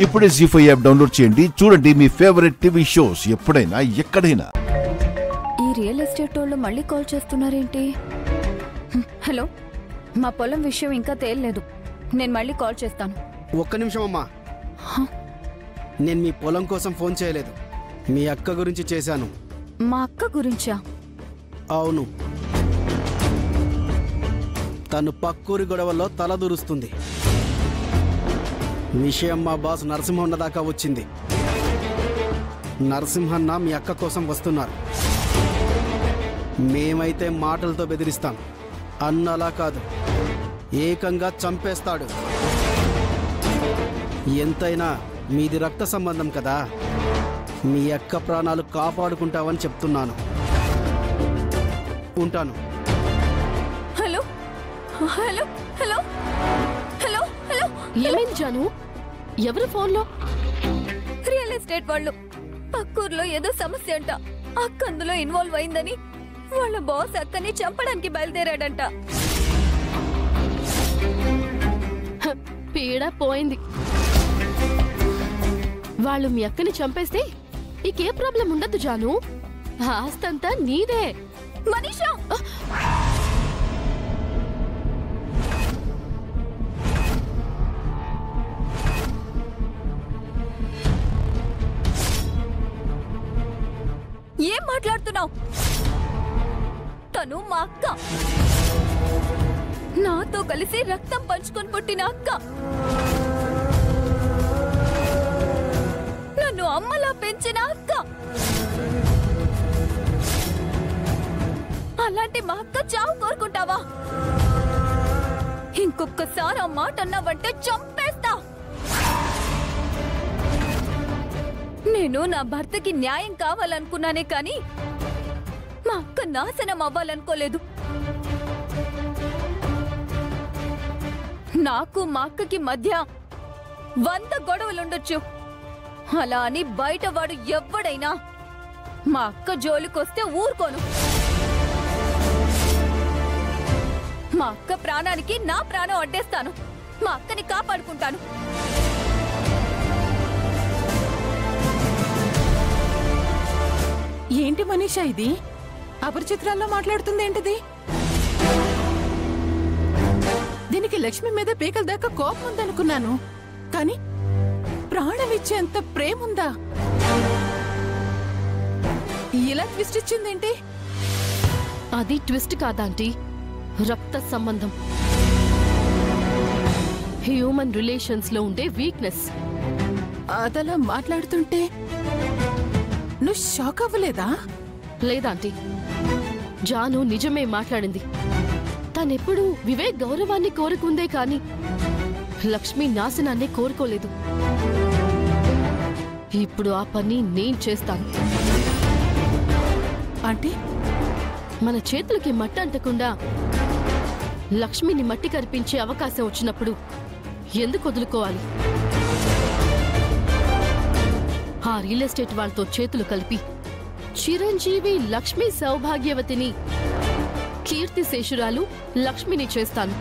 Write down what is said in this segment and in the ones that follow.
ఇప్పుడే జీ5 app download చేయండి. చూడండి మీ ఫేవరెట్ టీవీ షోస్ ఎప్పుడైనా ఎక్కడైనా. ఈ రియల్ ఎస్టేట్ వాళ్ళు మళ్ళీ కాల్ చేస్తున్నారేంటి? హలో, మా పొలం విషయం ఇంకా తేలలేదు. నేను మళ్ళీ కాల్ చేస్తాను. ఒక్క నిమిషం అమ్మా. నేను మీ పొలం కోసం ఫోన్ చేయలేదు, మీ అక్క గురించి చేశాను. మా అక్క గురించా? అవును, తను పక్కూరి గొడవల్లో తలదూరుస్తుంది. విషయం మా బాస్ నరసింహన్న దాకా వచ్చింది. నరసింహన్న మీ అక్క కోసం వస్తున్నారు. మేమైతే మాటలతో బెదిరిస్తాం, అన్నలా కాదు, ఏకంగా చంపేస్తాడు. ఎంతైనా మీది రక్త సంబంధం కదా, మీ అక్క ప్రాణాలు కాపాడుకుంటావని చెప్తున్నాను. ఉంటాను. Hello hello hello hello hello, ఏమైంది జాను? ఎవరు ఫోన్లో? రియల్ ఎస్టేట్ వాళ్ళు. పక్కూర్లో ఏదో సమస్య అంట, అక్క అందులో ఇన్వాల్వ్ అయిందని వాళ్ళ బాస్ అక్కని చంపడానికి బయలుదేరాడంట. పీడ పోయింది. వాళ్ళు మీ అక్కని చంపేస్తే నీకే ప్రాబ్లం ఉండదు జాను. ఆస్తంతా నీదే. మనీషా, ఏం మాట్లాడుతున్నావు? తను మా అక్క, నాతో కలిసి రక్తం పంచుకొని పుట్టిన అక్క. నన్ను అమ్మలా పెంచిన అక్క. అలాంటి మా అక్క చావు కోరుకుంటావా? ఇంకొకసారి ఆ మాట అన్నావంటే చంపేస్తా. నేను నా భర్తకి న్యాయం కావాలనుకున్నానే కానీ మా అక్క నాశనం అవ్వాలనుకోలేదు. నాకు మా అక్కకి మధ్య 100 గొడవలుండొచ్చు. అలా అని బయటవాడు ఎవ్వడైనా మా అక్క జోలికొస్తే ఊరుకోను. మా అక్క ప్రాణానికి నా ప్రాణం అడ్డేస్తాను. మా అక్కని కాపాడుకుంటాను. ఏంటి మనీషా ఇది? అపరిచిత్రాల్లో మాట్లాడుతుంది ఏంటిది? దీనికి లక్ష్మి మీద పీకల దాకా కోపం ఉందనుకున్నాను, కానీ ప్రాణం ఇచ్చేంత ప్రేమ ఉందా? ఇలా ట్విస్ట్ ఇచ్చిందేంటి? అది ట్విస్ట్ కాదాంటీ, రక్త సంబంధం. హ్యూమన్ రిలేషన్స్ లో ఉండే వీక్నెస్. అదలా మాట్లాడుతుంటే నువ్వు షాక్ అవ్వలేదా? లేదాంటీ, జాను నిజమే మాట్లాడింది. తనెప్పుడు వివేక్ గౌరవాన్ని కోరుకుందే కాని లక్ష్మి నాశనాన్ని కోరుకోలేదు. ఇప్పుడు ఆ పని నేను చేస్తాను. అంటే మన చేతులకి మట్టి అంటకుండా లక్ష్మిని మట్టి కరిపించే అవకాశం వచ్చినప్పుడు ఎందుకు వదులుకోవాలి? ఆ రియల్ ఎస్టేట్ వాళ్ళతో చేతులు కలిపి చిరంజీవి లక్ష్మి సౌభాగ్యవతిని, కీర్తి శేషురాలు లక్ష్మిని చేస్తాను.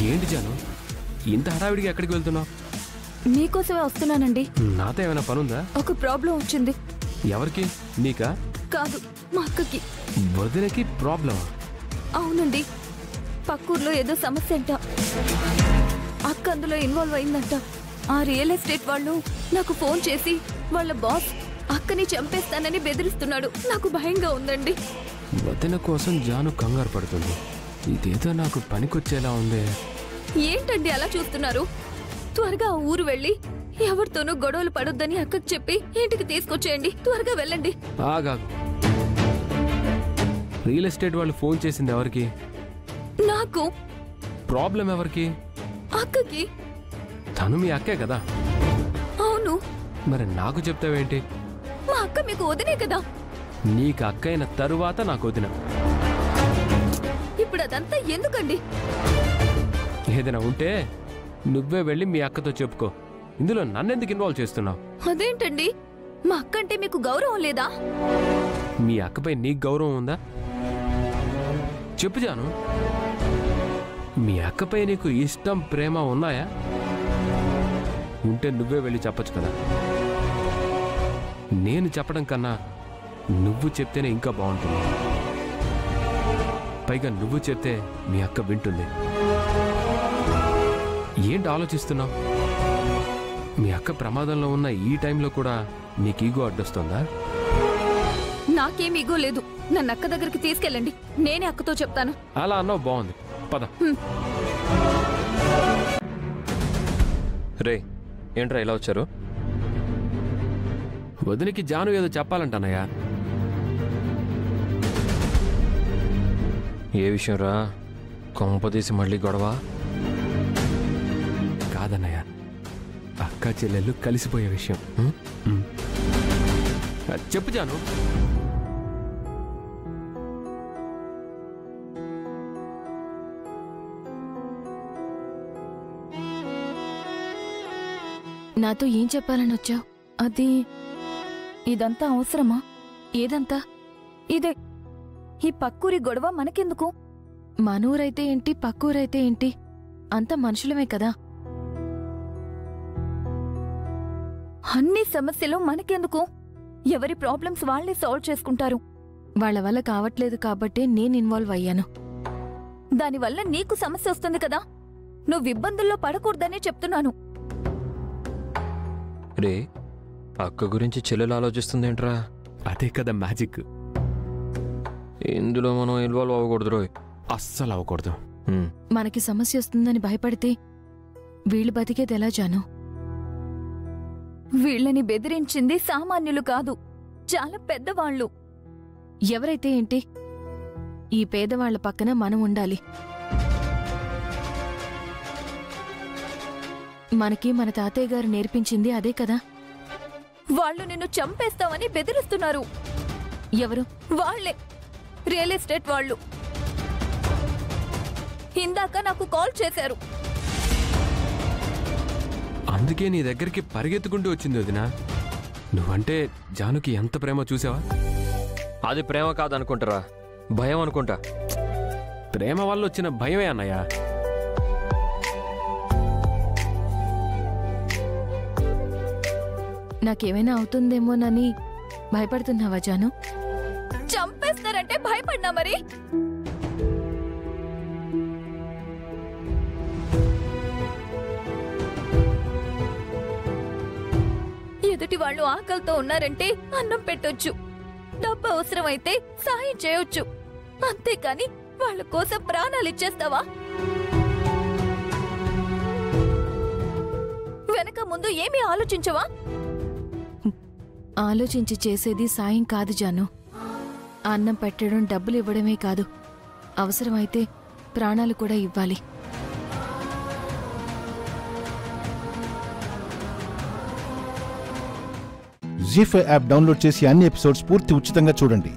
ఏంటి జాను, ఇంత హడావిడిగా ఎక్కడికి వెళ్తున్నావు? మీకోసమే వస్తున్నానండి. నాతో ఏమైనా పనుందా? ఒక ప్రాబ్లం వచ్చింది. ఎవరికి? నీకా? కాదు, మా అక్కకి. వదినకి ప్రాబ్లమా? అవునండి, పక్కూర్లో ఏదో సమస్య అంట. అక్క అందులో ఇన్వాల్వ్ అయిందంట. ఆ రియల్ ఎస్టేట్ వాళ్ళు నాకు ఫోన్ చేసి వాళ్ళ బాస్ అక్కని చంపేస్తానని బెదిరిస్తున్నాడు. నాకు భయంగా ఉందండి. వదిన కోసం జాను కంగారు పడుతుంది. ఇదేదో నాకు పనికొచ్చేలా ఉంది. ఏంటండి అలా చూస్తున్నారు? త్వరగా ఆ ఊరు వెళ్ళి ఎవరితోనూ గొడవలు పడొద్దని అక్కకు చెప్పి ఇంటికి తీసుకొచ్చేయండి. త్వరగా వెళ్ళండి. ఆగాగు. రియల్ ఎస్టేట్ వాళ్ళు ఫోన్ చేసింది ఎవరికి? నాకు. ప్రాబ్లం ఎవరికి? అక్కకి. తను మీ అక్కే కదా? అవును. మరి నాకు చెప్తావేంటి? మా అక్క మీకు వదినే కదా? నీకు అక్క అయిన తరువాత నాకు వదిన. ఇప్పుడు అదంతా ఎందుకండి? ఏదైనా ఉంటే నువ్వే వెళ్ళి మీ అక్కతో చెప్పుకో. ఇందులో నన్నెందుకు ఇన్వాల్వ్ చేస్తున్నావు? అదేంటండి, మా అక్క అంటే మీకు గౌరవం లేదా? మీ అక్కపై నీకు గౌరవం ఉందా? చెప్పు జాను, మీ అక్కపై నీకు ఇష్టం ప్రేమ ఉన్నాయా? ఉంటే నువ్వే వెళ్ళి చెప్పచ్చు కదా. నేను చెప్పడం కన్నా నువ్వు చెప్తేనే ఇంకా బాగుంటుంది. పైగా నువ్వు చెప్తే మీ అక్క వింటుంది. ఏంటి ఆలోచిస్తున్నావు? మీ అక్క ప్రమాదంలో ఉన్న ఈ టైంలో కూడా నీకు ఈగో అడ్డొస్తుందా? నాకేం ఈగో లేదు. నన్ను అక్క దగ్గరికి తీసుకెళ్ళండి, నేనే అక్కతో చెప్తాను. అలా అన్నావు, బాగుంది, పద. రే, ఏంట్రా ఇలా వచ్చారు? వదినికి జాను ఏదో చెప్పాలంటానయ్యా. ఏ విషయం రా? కొంపదీసి మళ్ళీ గొడవ? కాదన్నయ్య, అక్క చెల్లెళ్ళు కలిసిపోయే విషయం. చెప్పు జాను. నాతో ఏం చెప్పాలని వచ్చావు? అది ఇదంతా అవసరమా? ఏదంతా? ఇదే ఈ పక్కూరి గొడవ మనకెందుకు? మనూరైతే ఏంటి, పక్కూరైతే ఏంటి, అంత మనుషులమే కదా. అన్ని సమస్యలు మనకెందుకు? ఎవరి ప్రాబ్లమ్స్ వాళ్లే సాల్వ్ చేసుకుంటారు. వాళ్ల వల్ల కావట్లేదు కాబట్టే నేను ఇన్వాల్వ్ అయ్యాను. దానివల్ల నీకు సమస్య వస్తుంది కదా. నువ్వు ఇబ్బందుల్లో పడకూడదనే చెప్తున్నాను. రే, అక్క గురించి చెల్లెలు ఆలోచిస్తుందేంట్రా? అదే కదా మ్యాజిక్. ఇందులో మనం ఇన్వాల్వ్ అవ్వకూడదు రోయ్. అస్సలు అవ్వకూడదు. మనకి సమస్య వస్తుందని భయపడితే వీళ్ళు బతికేది ఎలా జాను? వీళ్ళని బెదిరించింది సామాన్యులు కాదు, చాలా పెద్దవాళ్ళు. ఎవరైతే ఏంటి, ఈ పేదవాళ్ల పక్కన మనం ఉండాలి. మనకి మన తాతయ్య గారు నేర్పించింది అదే కదా. వాళ్ళు నిన్ను చంపేస్తామని బెదిరిస్తున్నారు. ఎవరు? వాళ్లే, రియల్ ఎస్టేట్ వాళ్ళు. ఇందాక నాకు కాల్ చేశారు. అందుకే నీ దగ్గరికి పరిగెత్తుకుంటూ వచ్చింది వదినా. నువ్వంటే జానుకి ఎంత ప్రేమ చూసావా? అది ప్రేమ కాదనుకుంటారా, భయం అనుకుంటా. ప్రేమ వల్ల వచ్చిన భయమే అన్నయ్య. నాకేమైనా అవుతుందేమోనని భయపడుతున్నావా జాను? చంపేస్తారంటే భయపడినా మరి? ఎదుటి వాళ్ళు ఆకలితో ఉన్నారంటే అన్నం పెట్టొచ్చు, డబ్బు అవసరమైతే సాయం చేయొచ్చు, అంతేకాని వాళ్ళ కోసం ప్రాణాలు ఇచ్చేస్తావా? వెనక ముందు ఏమీ ఆలోచించవా? ఆలోచించి చేసేది సాయం కాదు జాను. అన్నం పెట్టడం, డబ్బులు ఇవ్వడమే కాదు, అవసరమైతే ప్రాణాలు కూడా ఇవ్వాలి. జీ5 యాప్ డౌన్లోడ్ చేసి అన్ని ఎపిసోడ్స్ పూర్తి ఉచితంగా చూడండి.